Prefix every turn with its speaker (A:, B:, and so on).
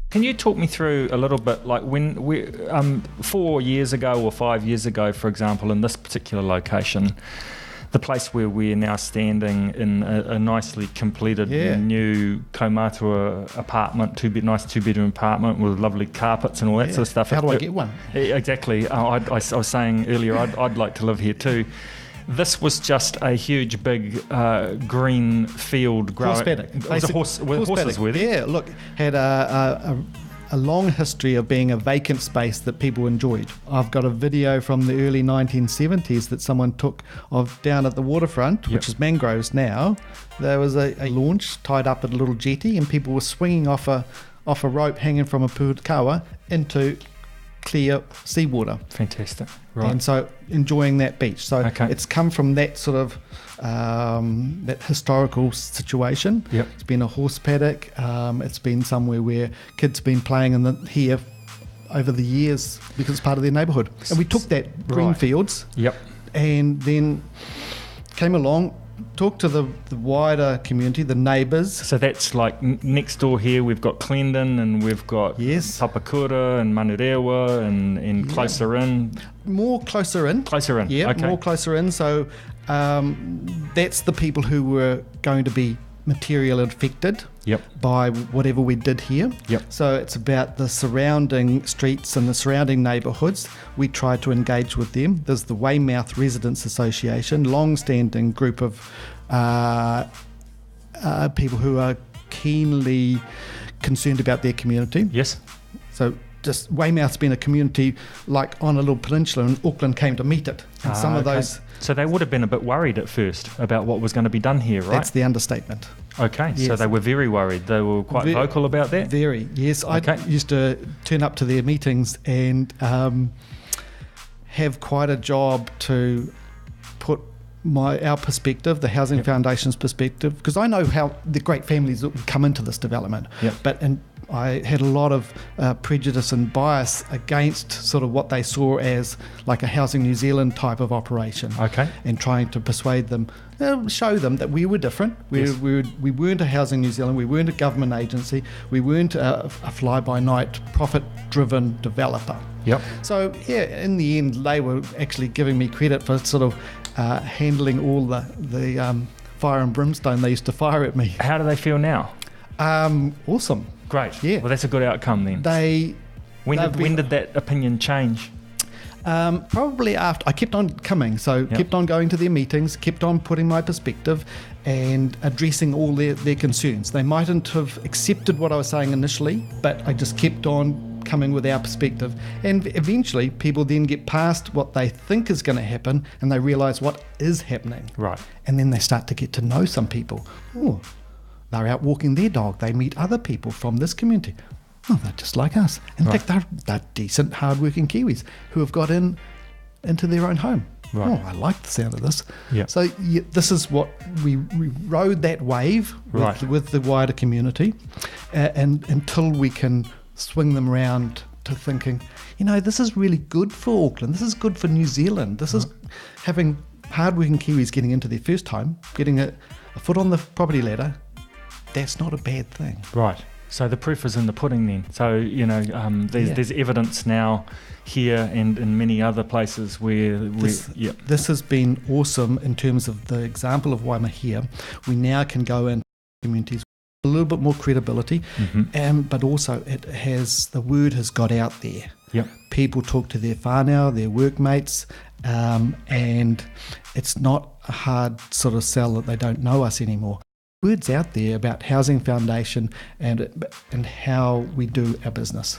A: Can you talk me through a little bit, like when we 4 years ago or 5 years ago, for example, in this particular location, the place where we're now standing in a nicely completed new Kaumatua apartment, nice two-bedroom apartment with lovely carpets and all that sort of stuff.
B: How do I get one?
A: Exactly. I was saying earlier, I'd like to live here too. This was just a huge, big green field growing.
B: Horse paddock.
A: It was a horses were there?
B: Yeah, look, had a long history of being a vacant space that people enjoyed. I've got a video from the early 1970s that someone took of down at the waterfront, which is mangroves now. There was a launch tied up at a little jetty, and people were swinging off a rope hanging from a puakawa into clear seawater.
A: Fantastic. Right.
B: And so enjoying that beach. So it's come from that sort of that historical situation.
A: Yep.
B: It's been a horse paddock. It's been somewhere where kids have been playing here over the years because it's part of their neighbourhood. And we took that green fields and then came along, talked to the wider community, the neighbours.
A: So that's like next door here, we've got Clendon and we've got Papakura and Manurewa and closer in.
B: More closer in.
A: Closer in.
B: Yeah, more closer in. So that's the people who were going to be material affected by whatever we did here. So it's about the surrounding streets and the surrounding neighbourhoods. We try to engage with them. There's the Weymouth Residents Association, long-standing group of people who are keenly concerned about their community.
A: Yes.
B: So just Weymouth's been a community like on a little peninsula, and Auckland came to meet it. And some of those...
A: So they would have been a bit worried at first about what was going to be done here, right?
B: That's the understatement.
A: Okay, so they were very worried. They were quite vocal about that?
B: Very, yes. I used to turn up to their meetings and have quite a job to put our perspective, the Housing Foundation's perspective, because I know how the great families that would come into this development. And I had a lot of prejudice and bias against sort of what they saw as like a Housing New Zealand type of operation. And trying to persuade them, show them that we were different. We weren't a Housing New Zealand, we weren't a government agency, we weren't a fly-by-night profit-driven developer. So in the end, they were actually giving me credit for sort of handling all the fire and brimstone they used to fire at me.
A: How do they feel now?
B: Awesome.
A: Great. Yeah. Well, that's a good outcome then. When did that opinion change?
B: Probably after I kept on coming, kept on going to their meetings, kept on putting my perspective and addressing all their concerns. They mightn't have accepted what I was saying initially, but I just kept on coming with our perspective, and eventually people then get past what they think is going to happen and they realise what is happening.
A: Right.
B: And then they start to get to know some people. Oh, they're out walking their dog. They meet other people from this community. Oh, they're just like us. In fact, they're decent, hard-working Kiwis who have got into their own home.
A: Right.
B: Oh, I like the sound of this. So this is what we rode that wave with the wider community, and until we can swing them around to thinking, this is really good for Auckland. This is good for New Zealand. This is having hard-working Kiwis getting into their first home, getting a foot on the property ladder. That's not a bad thing.
A: Right. So the proof is in the pudding then. So, there's evidence now here and in many other places where...
B: This has been awesome in terms of the example of Waimahia. We now can go in communities with a little bit more credibility, but also the word has got out there. People talk to their whānau, their workmates, and it's not a hard sort of sell that they don't know us anymore. Words out there about Housing Foundation and how we do our business.